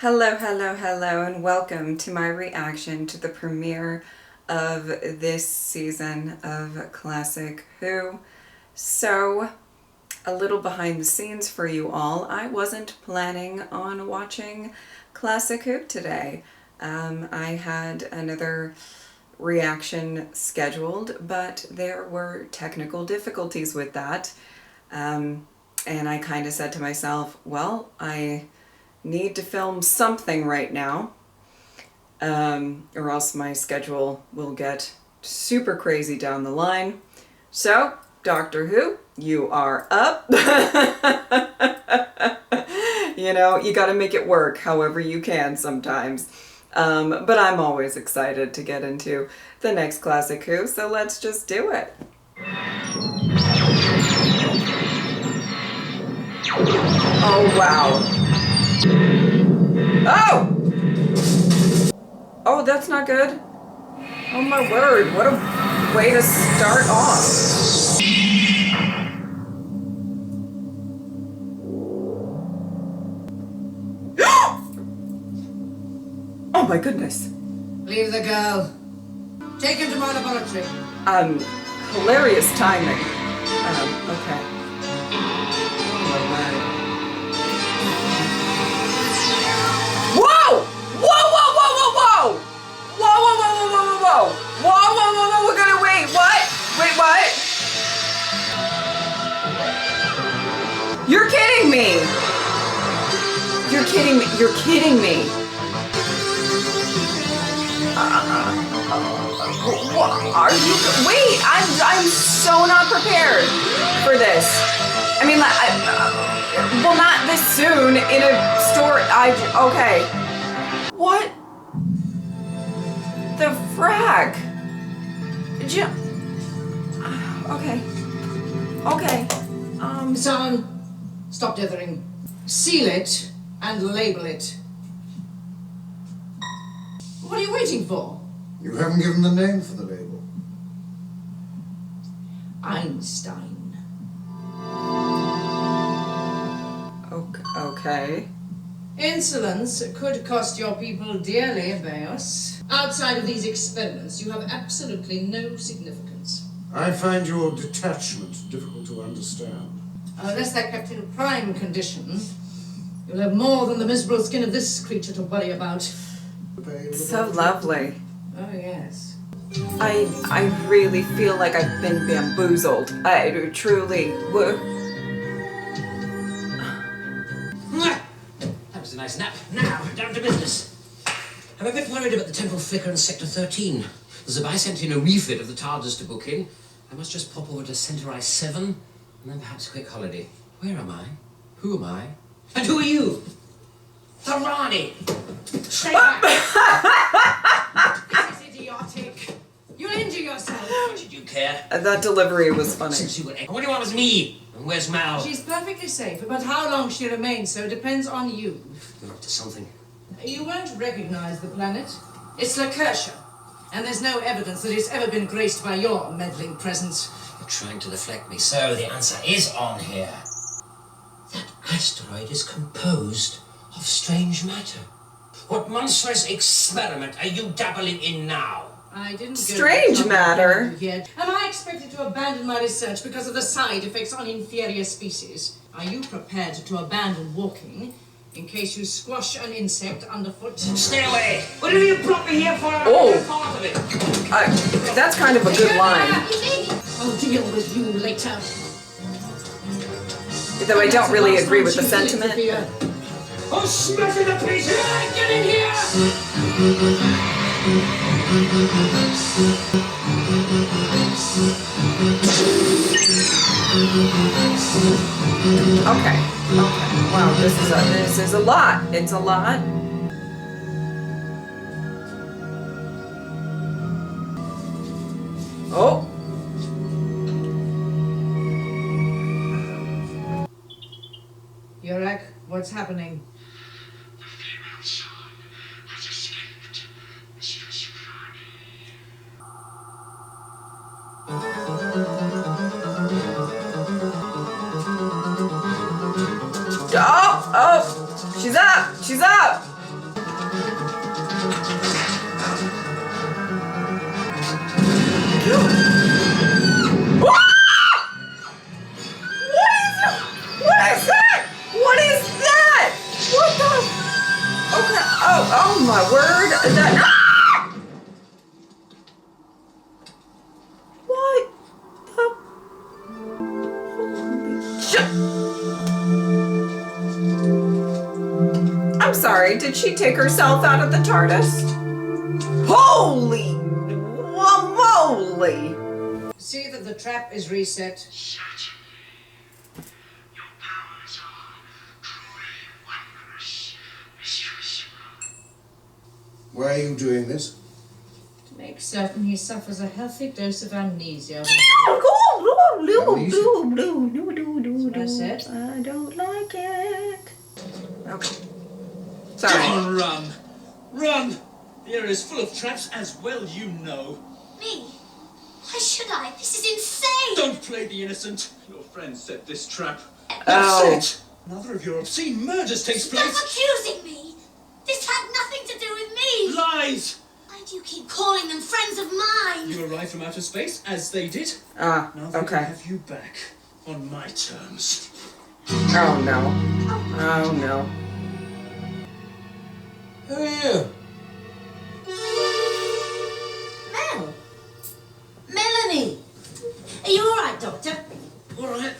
Hello, hello, hello, and welcome to my reaction to the premiere of this season of Classic Who. So, a little behind the scenes for you all. I wasn't planning on watching Classic Who today. I had another reaction scheduled, but there were technical difficulties with that. And I kind of said to myself, well, I need to film something right now, or else my schedule will get super crazy down the line. So, Doctor Who, you are up. You know, you gotta make it work however you can sometimes. But I'm always excited to get into the next Classic Who, so let's just do it. Oh, wow. Oh! Oh, that's not good. Oh my word, what a way to start off. Oh my goodness. Leave the girl. Take him to my laboratory. Hilarious timing. Okay. Oh my word. Whoa! Whoa, whoa, whoa, whoa, whoa! Whoa, whoa, whoa, whoa, whoa, whoa, whoa! Whoa, whoa, whoa, whoa, we're gonna wait, what? Wait, what? You're kidding me! You're kidding me, you're kidding me! What are you, wait, I'm so not prepared for this. I mean, well, not this soon in a story. Okay. What the frack? Okay. Okay. Son, stop dithering. Seal it and label it. What are you waiting for? You haven't given the name for the label. Einstein. Okay. Insolence could cost your people dearly, Beos. Outside of these experiments, you have absolutely no significance. I find your detachment difficult to understand. Unless they're kept in prime condition, you'll have more than the miserable skin of this creature to worry about. So lovely. Oh, yes. I really feel like I've been bamboozled. I truly. That was a nice nap. Now, down to business. I'm a bit worried about the temple flicker in Sector 13. There's a bicentennial refit of the TARDIS to book in. I must just pop over to Centauri 7, and then perhaps a quick holiday. Where am I? Who am I? And who are you? The Rani! Stay back! This is idiotic. You'll injure yourself. What did you care? That delivery was funny. Since you were... What do you want with me? And where's Mal? She's perfectly safe, but how long she remains so depends on you. You're up to something. You won't recognize the planet. It's Lacertia, and there's no evidence that it's ever been graced by your meddling presence. You're trying to deflect me. So, the answer is on here. That asteroid is composed of strange matter. What monstrous experiment are you dabbling in now? I didn't Strange matter. Yet. Am I expected to abandon my research because of the side effects on inferior species? Are you prepared to abandon walking in case you squash an insect underfoot? Stay away! Whatever you brought me here for, Oh. I'm part of it. That's kind of a good line. I'll deal with you later. Though I don't really agree with the sentiment. Oh, smash it to pieces! Get in here! Okay. Wow, this is a lot. It's a lot. Oh. Yurek, what's happening? The female son has escaped, Mistress Rani. Oh, she's up. What is that? What is that? What the? Okay. Oh my word. That. Ah! What the? I'm sorry. Did she take herself out of the TARDIS? Holy moly! See that the trap is reset. Certainly. Your powers are truly wondrous, Mistress. Why are you doing this? To make certain he suffers a healthy dose of amnesia. That's what I said. I don't like it. Okay. Sorry. Come on, run! Run! The area is full of traps, as well you know. Me? Why should I? This is insane! Don't play the innocent. Your friend set this trap. Oh. That's it! Another of your obscene murders takes Stop place. accusing me! This had nothing to do with me! Lies! Why do you keep calling them friends of mine? You arrived from outer space, as they did. Ah, Now they can okay. have you back on my terms. Oh no. Oh no. Who are you? Mel! Melanie! Are you alright, Doctor? Alright.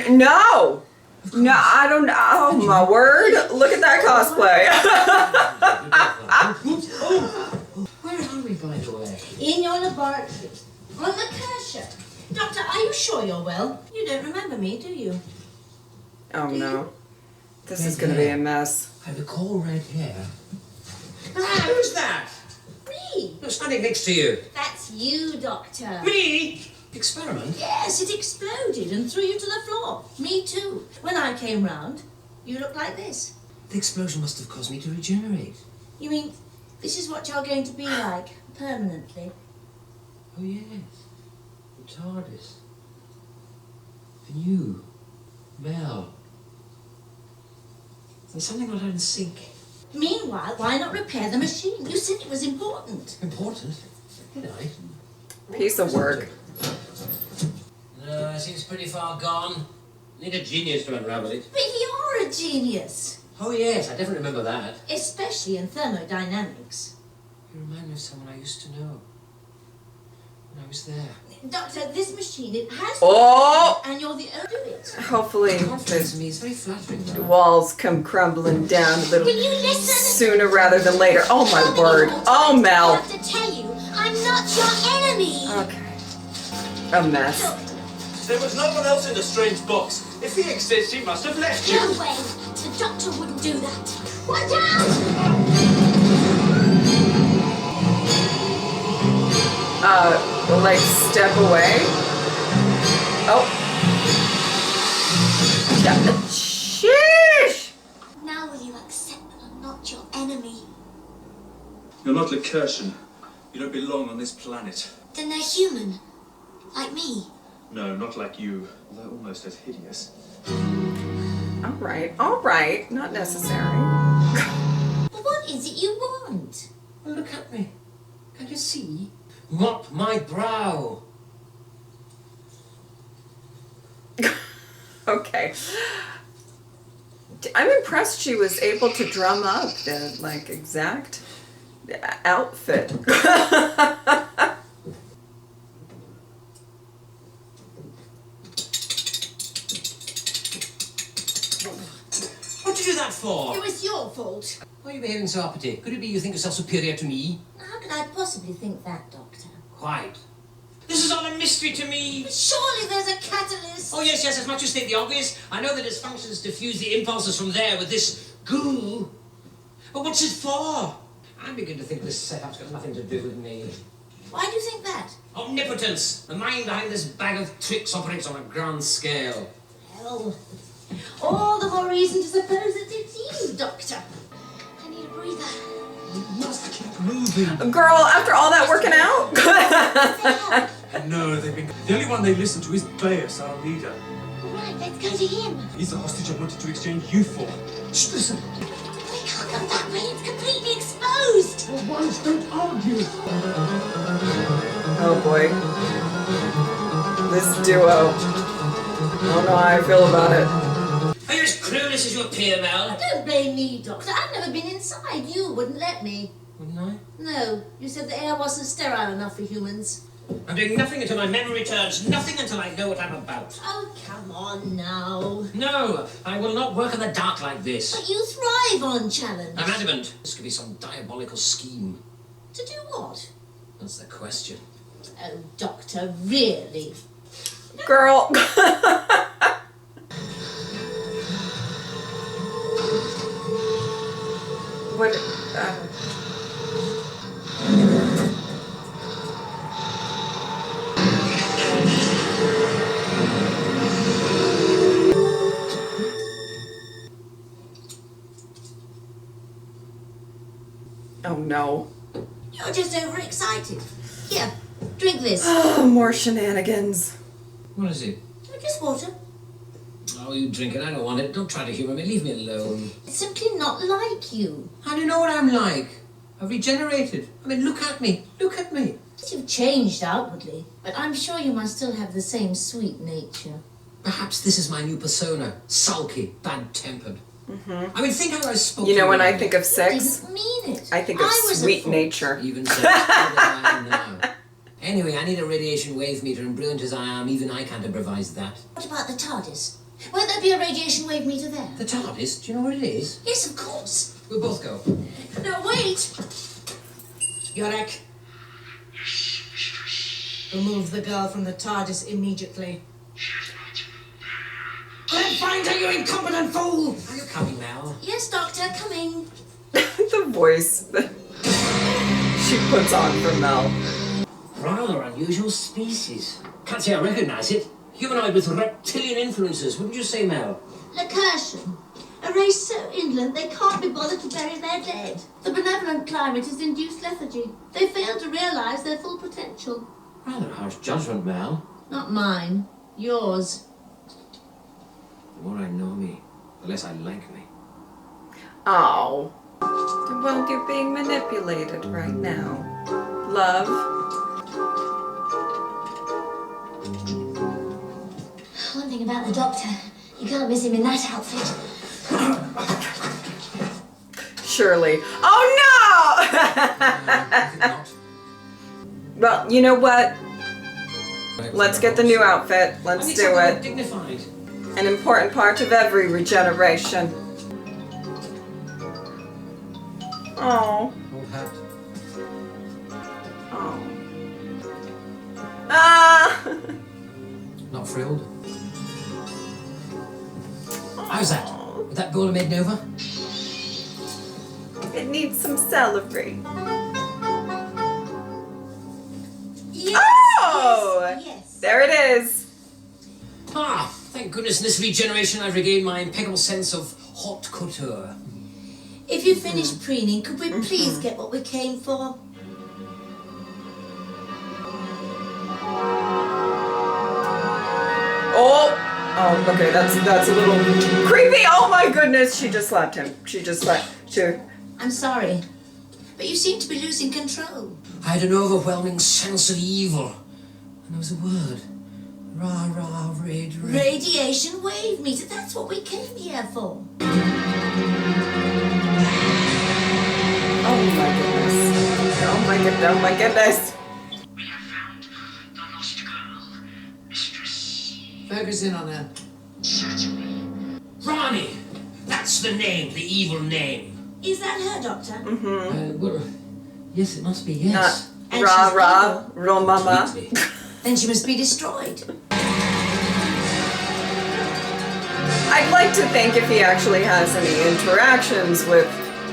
No! No, I don't know. Oh my word. Look at that cosplay. Where are we, by the way? In your laboratory. On the Kershaw. Doctor, are you sure you're well? You don't remember me, do you? Oh no. This is gonna be a mess. I recall red hair. Who's that? Me! No, standing next to you. That's you, Doctor. Me? Experiment? Yes, it exploded and threw you to the floor. Me too. When I came round, you looked like this. The explosion must have caused me to regenerate. You mean this is what you're going to be like, permanently? Oh, yes. The TARDIS. And you. Mel. There's something not in sync. Meanwhile, why not repair the machine? You said it was important. Important? Did I? Piece of work. No, it seems pretty far gone. Need a genius to unravel it. But you're a genius, Oh, yes, I definitely remember that. especially in thermodynamics. You remind me of someone I used to know. When I was there. Doctor, this machine, it has Oh! and you're the only do it. Hopefully Confidence the in me is very flattering, though. walls come crumbling down a little Will you listen? sooner rather than later. Oh How my many word. more Oh times do I Mel. have to tell you, I'm not your enemy. Okay. A mess. There was no one else in the strange box. If he exists, he must have left you. No way. The Doctor wouldn't do that. Watch out! Like step away. Oh. Yeah. Sheesh. Now will you accept that I'm not your enemy? You're not Lacertian. You don't belong on this planet. Then they're human. Like me. No, not like you. Although almost as hideous. All right. Not necessary. But what is it you want? Well, look at me. Can you see? Mop my brow. Okay. I'm impressed she was able to drum up the like exact outfit. What'd you do that for? It was your fault. Why are you behaving so uppity? Could it be you think yourself superior to me? How could I possibly think that, Doctor? Quite. This is all a mystery to me. But surely there's a catalyst. Oh, yes, as much as state the obvious. I know the dysfunctions diffuse the impulses from there with this goo. But what's it for? I begin to think this setup's got nothing to do with me. Why do you think that? Omnipotence. The mind behind this bag of tricks operates on a grand scale. Well, all the more reason to suppose that it's you, Doctor. I need a breather. You must keep moving. Girl, after all that working out? No, they've been. The only one they listen to is Bayus, our leader. All right, let's go to him. He's the hostage I wanted to exchange you for. Shh, listen. We can't Look at that way, it's completely exposed. Well, wives don't argue. Oh boy. This duo. I don't know how I feel about it. Are you as clueless as you appear, Mel? Don't blame me, Doctor. I've never been inside. You wouldn't let me. Wouldn't I? No, you said the air wasn't sterile enough for humans. I'm doing nothing until my memory returns. Nothing until I know what I'm about. Oh, come on now. No, I will not work in the dark like this. But you thrive on challenge. I'm adamant. This could be some diabolical scheme. To do what? That's the question. Oh, Doctor, really? Girl. What? Oh no. You're just overexcited. Here, drink this. Oh, more shenanigans. What is it? Just water. Oh, you drink it. I don't want it. Don't try to humour me. Leave me alone. It's simply not like you. How do you know what I'm like? I've regenerated. I mean, look at me. Look at me. You've changed outwardly, but I'm sure you must still have the same sweet nature. Perhaps this is my new persona. Sulky, bad-tempered. I mean, think how I spoke. You know, to when I earlier. think of I sex, didn't mean it. I think of was a sweet fool. nature. Even so, as cold as I am now. Anyway, I need a radiation wave meter, and brilliant as I am, even I can't improvise that. What about the TARDIS? Won't there be a radiation wave meter there? The TARDIS? Do you know what it is? Yes, of course. We'll both go. No, wait. Yurek, Yes, mistress. remove the girl from the TARDIS immediately. She is not there. Then find her, you incompetent fool! Are you coming, Mel? Yes, Doctor, coming. The voice that she puts on for Mel. Rather unusual species. Can't say I recognise it. Humanoid with reptilian influences, wouldn't you say, Mel? Lacursion. A race so indolent they can't be bothered to bury their dead. The benevolent climate has induced lethargy. They fail to realise their full potential. Rather harsh judgment, Mel. Not mine. Yours. The more I know me, the less I like me. Oh. Well, you're being manipulated right now. Love. One thing about the Doctor, you can't miss him in that outfit. Surely. Oh no! Not. Well, you know what? Let's get the new outfit. Let's do it. Dignified. An important part of every regeneration. Oh. Old hat. Oh. Ah! Not frilled. How's that? Would that go to made Nova? It needs some celery. Yes, Oh! yes. There it is. Ah, thank goodness in this regeneration I've regained my impeccable sense of haute couture. If you finish preening, could we please get what we came for? Oh! Oh, okay, that's a little creepy. Oh my goodness, she just slapped him. She just slapped. I'm sorry, but you seem to be losing control. I had an overwhelming sense of evil. And there was a word. Rah, rah, raid, raid. Radiation wave meter, that's what we came here for. Oh my goodness. Oh my goodness. Oh my goodness. We have found the lost girl, mistress. Focus in on her. Certainly. Rani! That's the name, the evil name. Is that her, Doctor? Well, yes, it must be, yes. And Rah she's rah, ro mama. Completely. Then she must be destroyed. I'd like to think if he actually has any interactions with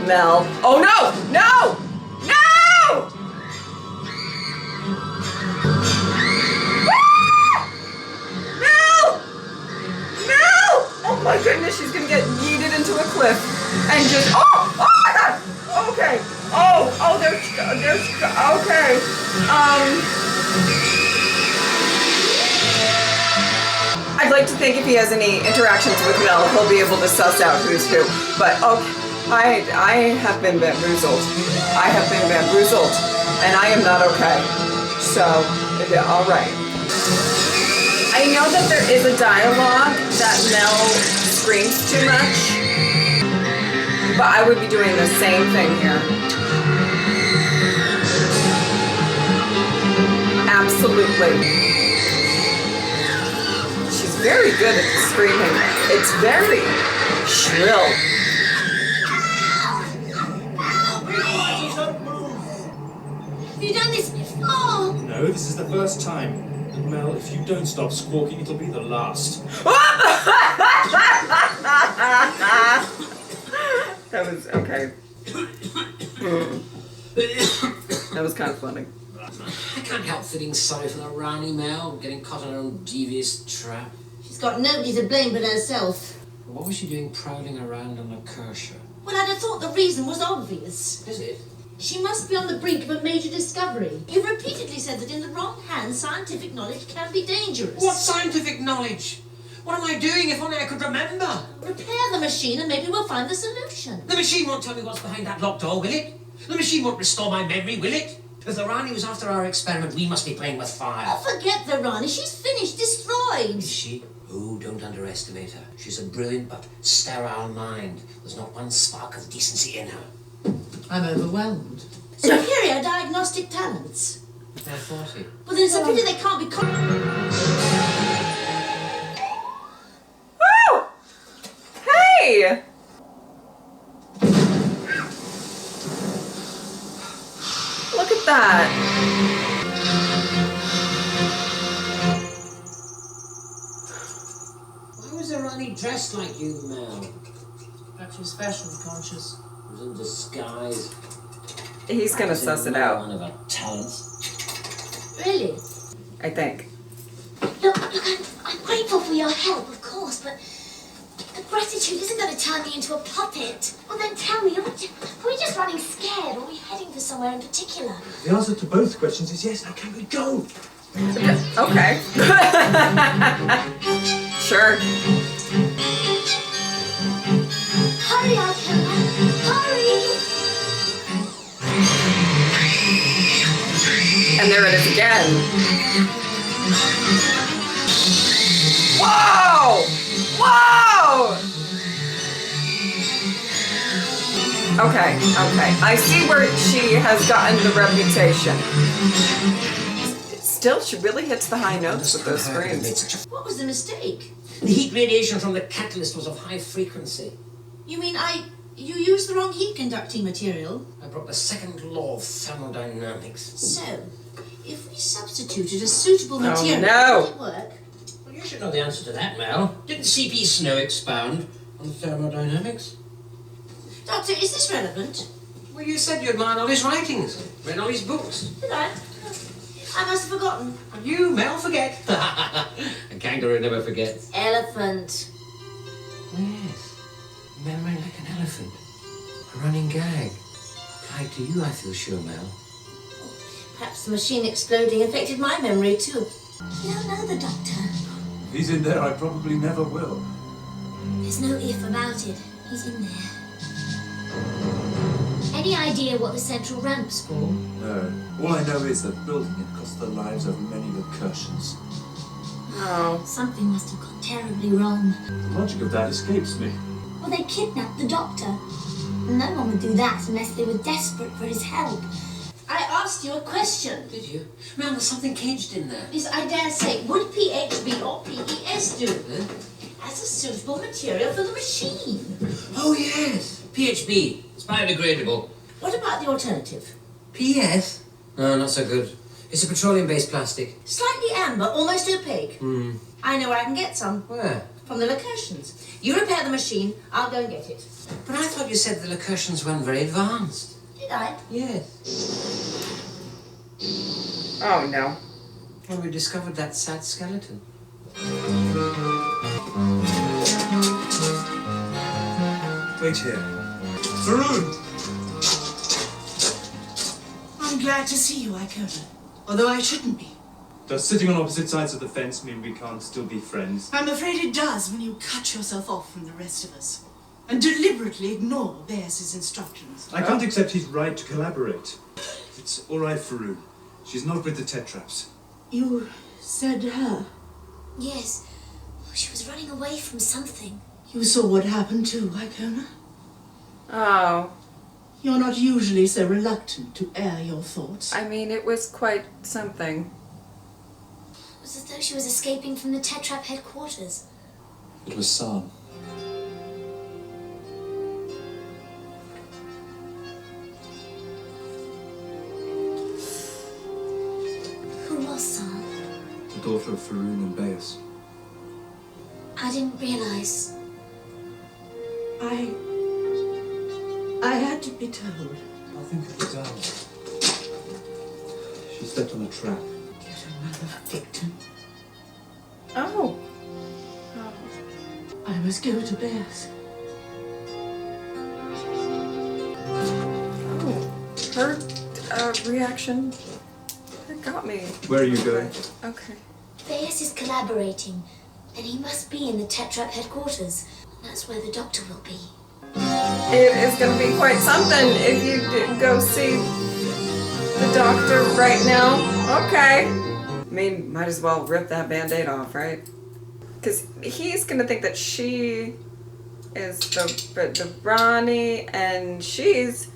Mel. Oh no! No! No! Ah! No! No! Oh my goodness, she's gonna get yeeted into a cliff and just oh my god! Okay. Oh, there's okay. I'd like to think if he has any interactions with Mel, he'll be able to suss out who's who. But okay. I have been bamboozled. I have been bamboozled, and I am not okay. So, yeah, all right. I know that there is a dialogue that Mel screams too much, but I would be doing the same thing here. Absolutely. She's very good at the screaming. It's very shrill. Have you done this before? No, this is the first time. And Mel, if you don't stop squawking, it'll be the last. That was okay. That was kind of funny. I can't help feeling sorry for the Rani, Mel, getting caught in her own devious trap. She's got nobody to blame but herself. What was she doing prowling around on a Kershaw? Well, I'd have thought the reason was obvious. Is it? She must be on the brink of a major discovery. You've repeatedly said that in the wrong hands, scientific knowledge can be dangerous. What scientific knowledge? What am I doing? If only I could remember. Repair the machine and maybe we'll find the solution. The machine won't tell me what's behind that locked door, will it? The machine won't restore my memory, will it? If the Rani was after our experiment, we must be playing with fire. Oh, forget the Rani. She's finished, destroyed. Is she? Oh, don't underestimate her. She's a brilliant but sterile mind. There's not one spark of decency in her. I'm overwhelmed. Superior diagnostic talents. They're 40. Well, then it's a pity they can't be... Woo! Hey! Look at that. Why was the Rani dressed like you, Mel? Perhaps she's fashion conscious. It was in disguise. He's gonna suss it out, One of her talents. Really? I think. Look, I'm grateful for your help, of course, but the gratitude isn't going to turn me into a puppet. Well, then tell me, are we just running scared, or are we heading for somewhere in particular? The answer to both questions is yes. Now can we go? Okay. Sure. Hurry, Alcala! Hurry! And there it is again. Whoa! Whoa! Okay, okay. I see where she has gotten the reputation. Still, she really hits the high notes with those screams. What was the mistake? The heat radiation from the catalyst was of high frequency. You mean you used the wrong heat conducting material? I broke the second law of thermodynamics. So, if we substituted a suitable material, no. would it work? Well, you should know the answer to that, Mel. Didn't C.P. Snow expound on thermodynamics? Doctor, is this relevant? Well, you said you admired all his writings, read all his books. Did I? I must have forgotten. And you, Mel, forget. A kangaroo never forgets. Elephant. Yes, memory like an elephant. A running gag. Applied to you, I feel sure, Mel. Perhaps the machine exploding affected my memory too. You don't know the Doctor. If he's in there, I probably never will. There's no if about it. He's in there. Any idea what the central ramp's for? No. All I know is that building it cost the lives of many recursions. Oh. Something must have gone terribly wrong. The logic of that escapes me. Well, they kidnapped the Doctor. No one would do that unless they were desperate for his help. I asked you a question. Did you? Mel, there's something caged in there. Is, I dare say, would PHB or PES do Huh? as a suitable material for the machine? Oh, yes. PHB. It's biodegradable. What about the alternative? PS? No, not so good. It's a petroleum-based plastic. Slightly amber, almost opaque. I know where I can get some. Where? From the Lacurtians. You repair the machine, I'll go and get it. But I thought you said the Lacurtians weren't very advanced. Did I? Yes. Oh, no. When we discovered that sad skeleton. Wait here. Varun! I'm glad to see you, Icona. Although I shouldn't be. Does sitting on opposite sides of the fence mean we can't still be friends? I'm afraid it does when you cut yourself off from the rest of us. and deliberately ignore Beas's instructions. I can't accept his right to collaborate. It's all right, Faroon. She's not with the Tetraps. You said her. Yes. She was running away from something. You saw what happened too, Icona? Oh, You're not usually so reluctant to air your thoughts. I mean, it was quite something. It was as though she was escaping from the Tetrap headquarters. It was San. Who was San? The daughter of Faroon and Beas. I didn't realize. I had to be told. Nothing could be done. She stepped on a trap. Yet another victim. Oh. I must go to Bears. Oh. Her reaction. That got me. Where are you going? Okay. Beas is collaborating, and he must be in the Tetrap headquarters. That's where the doctor will be. It is going to be quite something if you go see the doctor right now. Okay. I mean, might as well rip that band-aid off, right? Because he's going to think that she is the Rani, and she's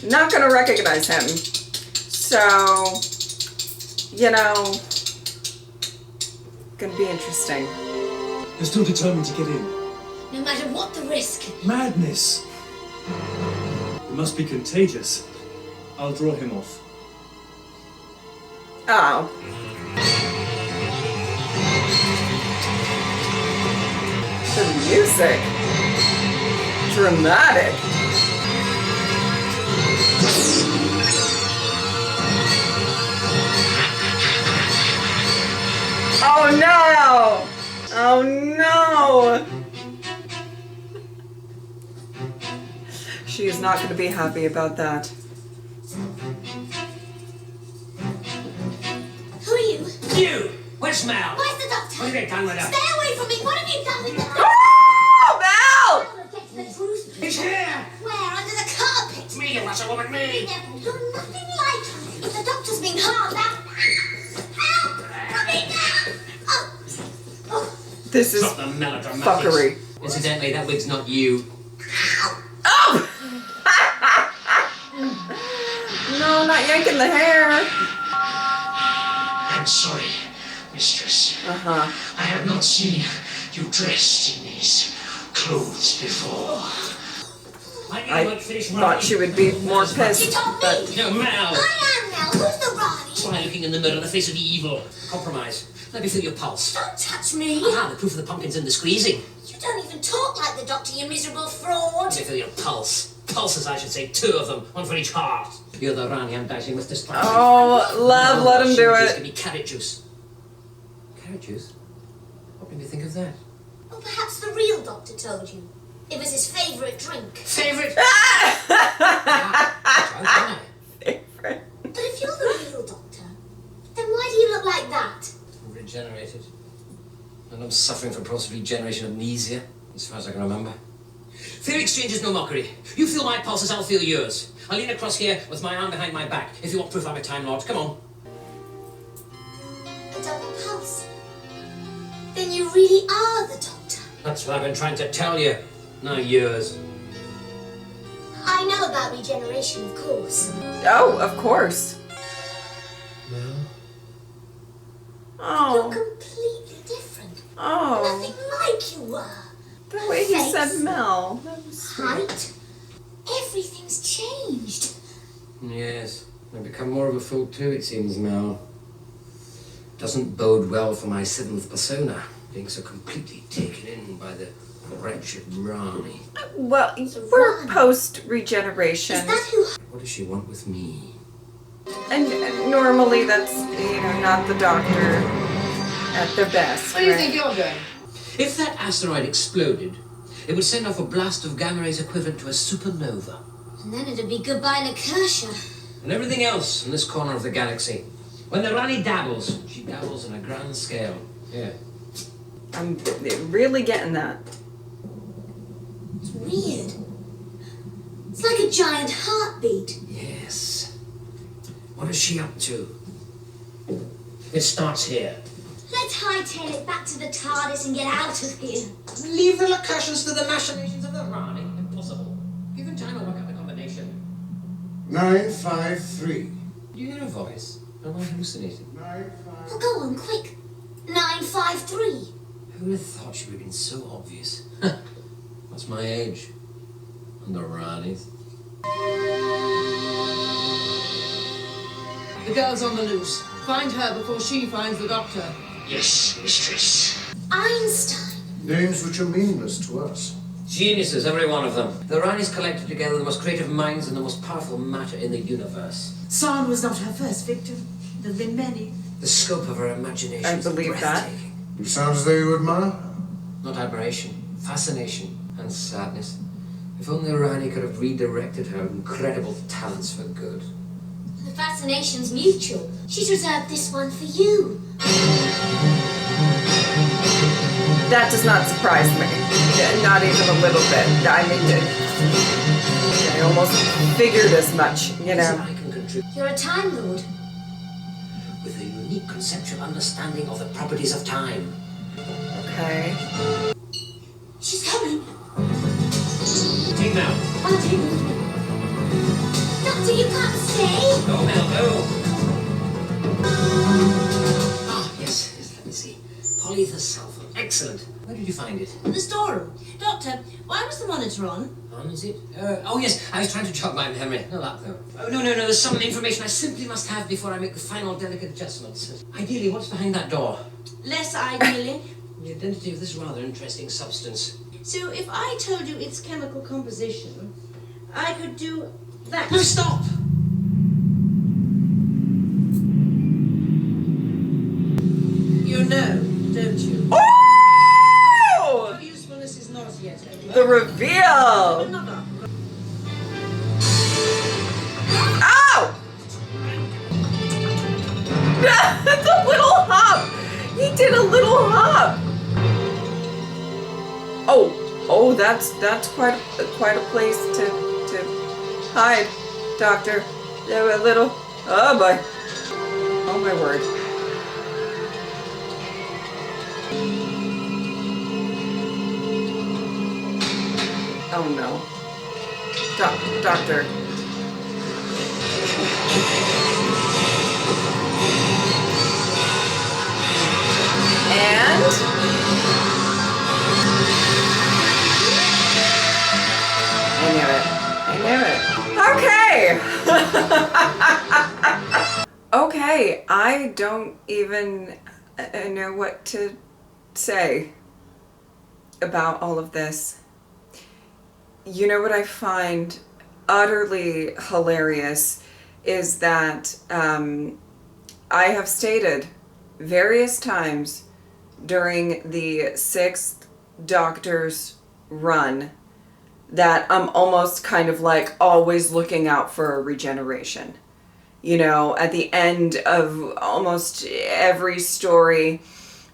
not going to recognize him. So, you know, going to be interesting. You're still determined to get in. No matter what the risk. Madness! It must be contagious. I'll draw him off. Oh. The music. Dramatic. Oh no! Oh no! She is not going to be happy about that. Who are you? You! Where's Mal? Where's the doctor? What have you done with her? Stay away from me! What have you done with her? Oh, Val! I will get to the truth. He's here! Where? Under the carpet? Me, you muscle woman, me! You're nothing like her. If the doctor's been harmed, help! Put me down! Oh. This is Stop the melodramatics. fuckery. Incidentally, that wig's not you. Oh! No, not yanking the hair. I'm sorry, mistress. Uh-huh. I have not seen you dressed in these clothes before. I thought she would be more pissed, but No, Mal! I am now. Who's the Rani? Try looking in the mirror in the face of evil. Compromise. Let me feel your pulse. Don't touch me. Ah, the proof of the pumpkin's in the squeezing. You don't even talk like the doctor, you miserable fraud. Let me feel your pulse. Pulses, I should say. 2 of them. 1 for each heart. You're the Rani I'm dicing with this time. oh, love, let him do Give it. me carrot juice. Carrot juice? What made you think of that? Well, perhaps the real doctor told you. It was his favourite drink. Favorite? Favorite. But if you're the real doctor, then why do you look like that? Regenerated. And I'm suffering from post-regeneration amnesia, as far as I can remember. Fair exchange is no mockery. You feel my pulses, I'll feel yours. I'll lean across here with my arm behind my back. If you want proof I'm a Time Lord, come on. A double pulse. Then you really are the doctor. That's what I've been trying to tell you. Now yours. I know about regeneration, of course. Oh, of course. Well, You're Oh. completely different. Oh. Nothing like you were. The way he Face. said Mel. That was sweet. Height. Everything's changed. yes. I've become more of a fool too, it seems, Mel. Doesn't bode well for my 7th persona, being so completely taken in by the wretched Rani. Well, we're post-regeneration. Is that who? What does she want with me? And normally that's, not the doctor at their best. Where do you right? think you're going? If that asteroid exploded, it would send off a blast of gamma rays equivalent to a supernova. And then it'd be goodbye Lakertia. And everything else in this corner of the galaxy. When the Rani dabbles, she dabbles on a grand scale. Yeah. I'm really getting that. It's weird. It's like a giant heartbeat. Yes. What is she up to? It starts here. Let's hightail it back to the TARDIS and get out of here. Leave the locutions to the machinations of the Rani. Impossible. Given time, I'll work out the combination. 953. Do you hear a voice? Am I hallucinating? 953. Well, go on, quick. 953. Who would have thought she would have been so obvious? That's my age. And the Ranis. The girl's on the loose. Find her before she finds the doctor. Yes, mistress. Einstein. Names which are meaningless to us. Geniuses, every one of them. The Ranis collected together the most creative minds and the most powerful matter in the universe. San was not her first victim. There have been many. The scope of her imagination I is believe that. breathtaking. You sound as though you admire her. Not admiration, fascination, and sadness. If only Rani could have redirected her incredible talents for good. The fascination's mutual. She's reserved this one for you. That does not surprise me. Not even a little bit. I mean, I almost figured as much, you know. I can contribute You're a Time Lord. with a unique conceptual understanding of the properties of time. Okay. She's coming. Take now. I'll take her with me. Doctor, you can't stay. Go, Mel, go. Ah, yes, let me see. Polyether sulfur. Excellent. Where did you find it? In the storeroom. Doctor, why was the monitor on? On, is it? Oh, yes, I was trying to jog my memory. No, that, though. Oh, no, there's some information I simply must have before I make the final delicate adjustments. Ideally, what's behind that door? Less ideally. The identity of this rather interesting substance. So if I told you its chemical composition, I could do that. No, stop! You know, don't you? Oh! Her usefulness is not as yet over. The reveal! Another. Ow! That's a little hop! He did a little hop! Oh, that's quite a place to hide, Doctor. There were a little. Oh boy! Oh my word! Oh no, Doctor. And. I knew it. Okay, I don't even know what to say about all of this. You know what I find utterly hilarious is that I have stated various times during the 6th Doctor's run that I'm almost kind of like always looking out for a regeneration. You know, at the end of almost every story,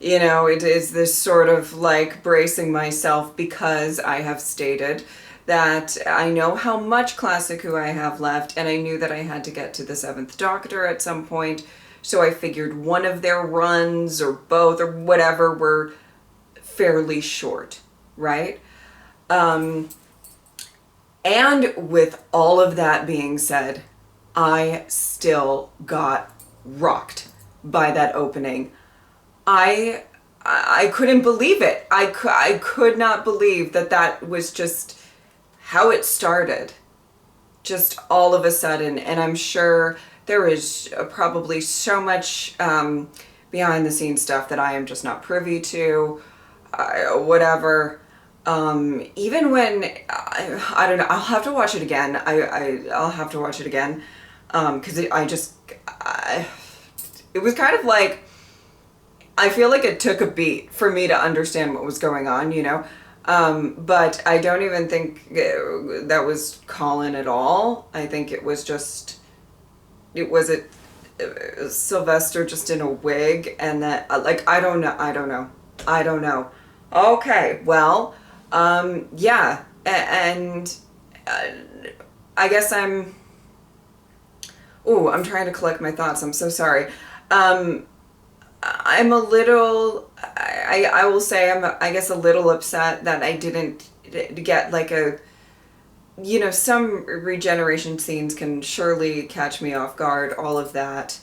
you know, it is this sort of like bracing myself because I have stated that I know how much Classic Who I have left, and I knew that I had to get to the 7th Doctor at some point, so I figured one of their runs or both or whatever were fairly short, right? And with all of that being said, I still got rocked by that opening. I couldn't believe it. I could not believe that that was just how it started. Just all of a sudden. And I'm sure there is probably so much behind the scenes stuff that I am just not privy to. Whatever. Even when, I don't know, I'll have to watch it again. I'll have to watch it again. Because it was kind of like, I feel like it took a beat for me to understand what was going on, you know? But I don't even think that was Colin at all. I think it was just, Sylvester just in a wig, and that, like, I don't know. Okay, well, yeah, and I guess I'm trying to collect my thoughts. I'm so sorry. I'm a little, I will say I guess a little upset that I didn't get like some regeneration scenes can surely catch me off guard, all of that,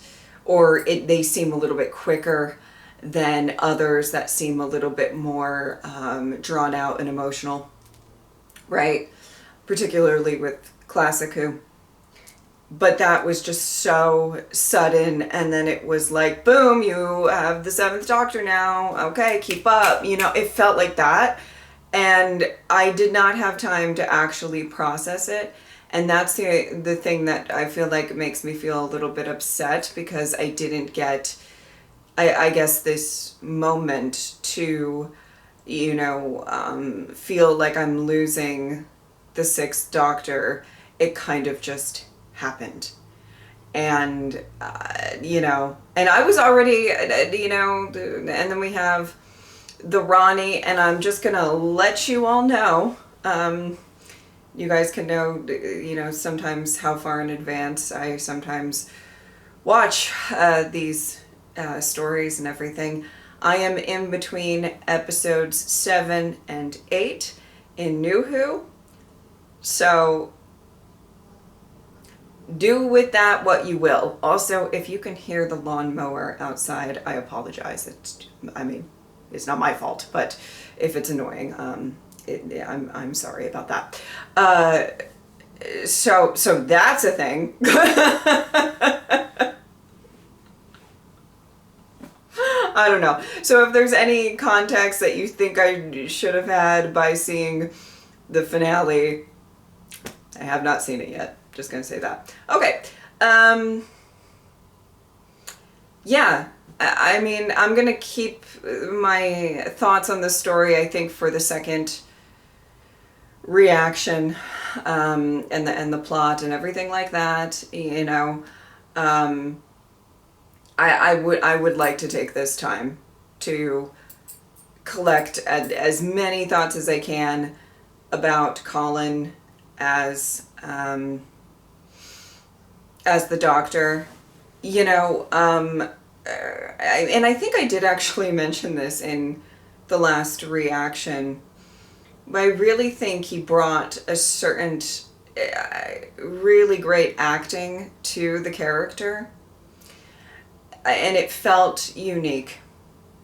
or they seem a little bit quicker than others that seem a little bit more drawn out and emotional, right? Particularly with Classic Who. But that was just so sudden, and then it was like, boom, you have the Seventh Doctor now, okay, keep up. It felt like that, and I did not have time to actually process it, and that's the thing that I feel like makes me feel a little bit upset, because I didn't get, I guess, this moment to, feel like I'm losing the Sixth Doctor. It kind of just happened. And and I was already, and then we have the Rani, and I'm just gonna let you all know, you guys can know, sometimes how far in advance I sometimes watch these stories and everything. I am in between episodes 7 and 8 in New Who, so do with that what you will. Also, if you can hear the lawnmower outside, I apologize. It's not my fault, but if it's annoying, I'm sorry about that. So that's a thing. I don't know. So if there's any context that you think I should have had by seeing the finale, I have not seen it yet. Just gonna say that. Okay. Yeah. I'm gonna keep my thoughts on the story, I think, for the second reaction, and the plot and everything like that. I would like to take this time to collect as many thoughts as I can about Colin as the Doctor, and I think I did actually mention this in the last reaction, but I really think he brought a certain really great acting to the character, and it felt unique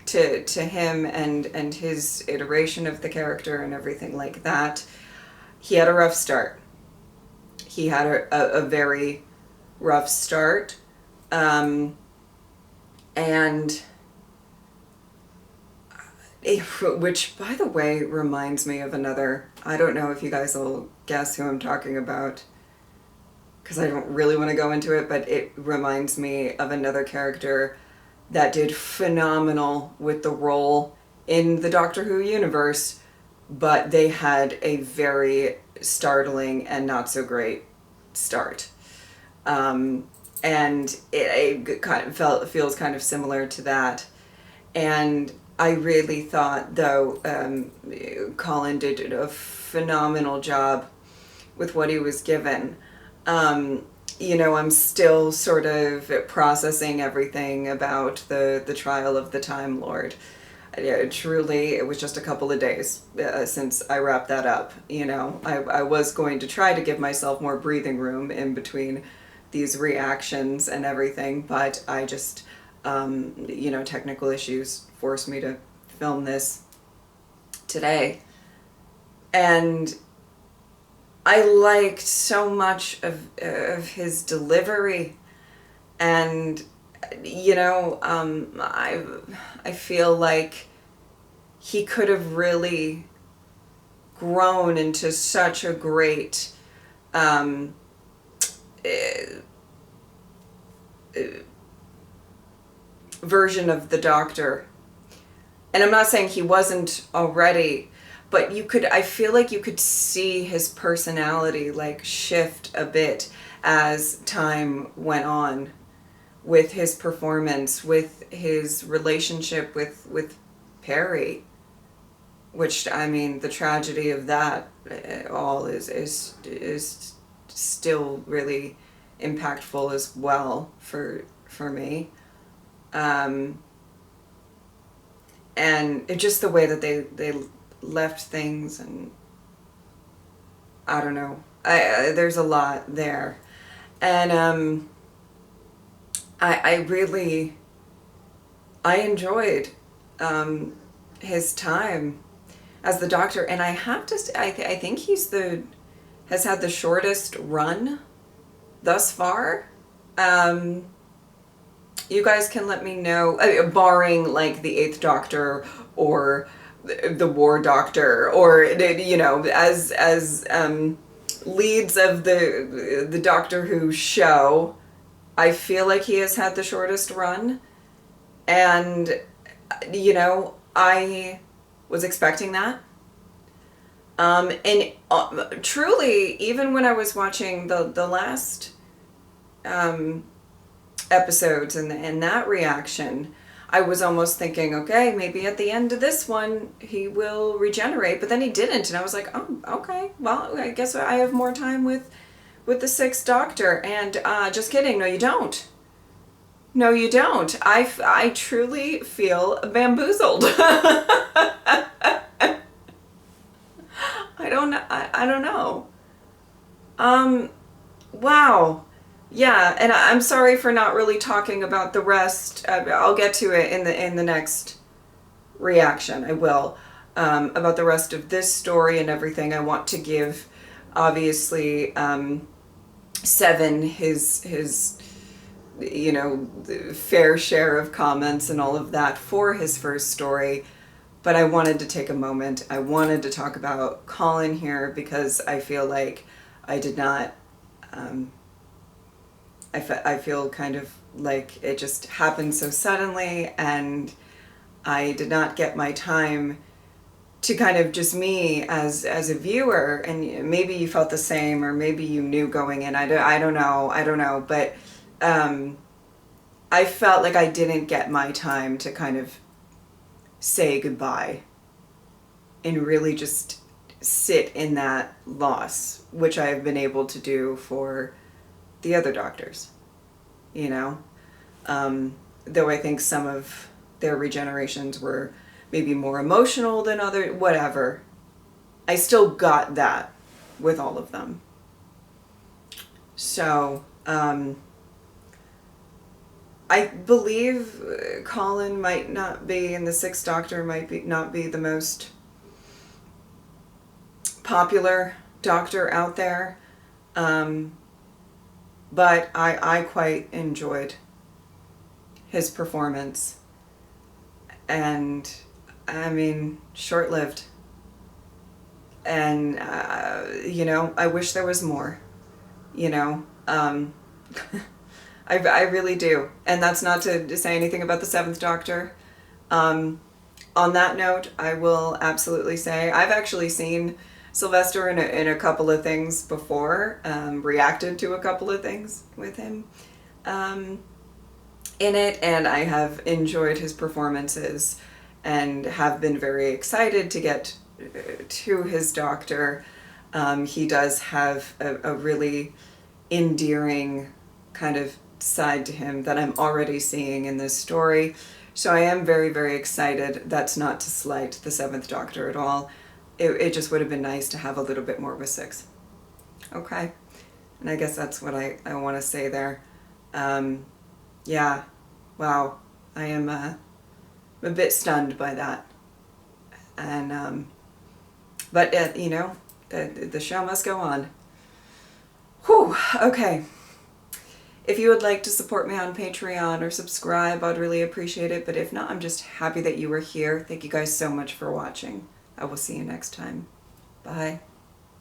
to him and his iteration of the character and everything like that. He had a rough start. He had a very rough start, and which, by the way, reminds me of another, I don't know if you guys will guess who I'm talking about, because I don't really want to go into it, but it reminds me of another character that did phenomenal with the role in the Doctor Who universe, but they had a very startling and not so great start. And it kind of feels kind of similar to that. And I really thought, though, Colin did a phenomenal job with what he was given. I'm still sort of processing everything about the trial of the Time Lord. Truly, it was just a couple of days since I wrapped that up. I was going to try to give myself more breathing room in between these reactions and everything, but I just, technical issues forced me to film this today. And I liked so much of his delivery, and I feel like he could have really grown into such a great version of the Doctor. And I'm not saying he wasn't already, but I feel like you could see his personality like shift a bit as time went on, with his performance, with his relationship with Perry, which, I mean, the tragedy of that all is still really impactful as well for me. And it just the way that they left things, and I don't know. There's a lot there, and I enjoyed his time as the Doctor, and I have to. I think he's has had the shortest run thus far. You guys can let me know, barring like the Eighth Doctor or the War Doctor, or as leads of the Doctor Who show. I feel like he has had the shortest run, and I was expecting that. And truly, even when I was watching the last episodes and that reaction, I was almost thinking, okay, maybe at the end of this one he will regenerate, but then he didn't, and I was like, oh, okay, well, I guess I have more time with the Sixth Doctor. And just kidding, no you don't. No you don't. I truly feel bamboozled. I don't know. Wow. Yeah, and I'm sorry for not really talking about the rest. I'll get to it in the next reaction. I will, about the rest of this story and everything. I want to give, obviously, Seven his fair share of comments and all of that for his first story. But I wanted to take a moment. I wanted to talk about Colin here because I feel like I did not. I feel kind of like it just happened so suddenly, and I did not get my time to kind of just me as a viewer, and maybe you felt the same, or maybe you knew going in. I don't know, but I felt like I didn't get my time to kind of say goodbye and really just sit in that loss, which I have been able to do for the other Doctors, though I think some of their regenerations were maybe more emotional than other, whatever. I still got that with all of them. So, I believe Colin might not be, and the Sixth Doctor might not be the most popular Doctor out there. But I quite enjoyed his performance. And, I mean, short-lived. And, I wish there was more, I really do. And that's not to say anything about the Seventh Doctor. On that note, I will absolutely say I've actually seen Sylvester in a couple of things before, reacted to a couple of things with him in it, and I have enjoyed his performances and have been very excited to get to his Doctor. He does have a really endearing kind of side to him that I'm already seeing in this story. So I am very, very excited. That's not to slight the Seventh Doctor at all. It just would have been nice to have a little bit more of a six. Okay. And I guess that's what I want to say there. Yeah. Wow. I am a bit stunned by that. And, but, the show must go on. Whew. Okay. If you would like to support me on Patreon or subscribe, I'd really appreciate it. But if not, I'm just happy that you were here. Thank you guys so much for watching. I will see you next time. Bye.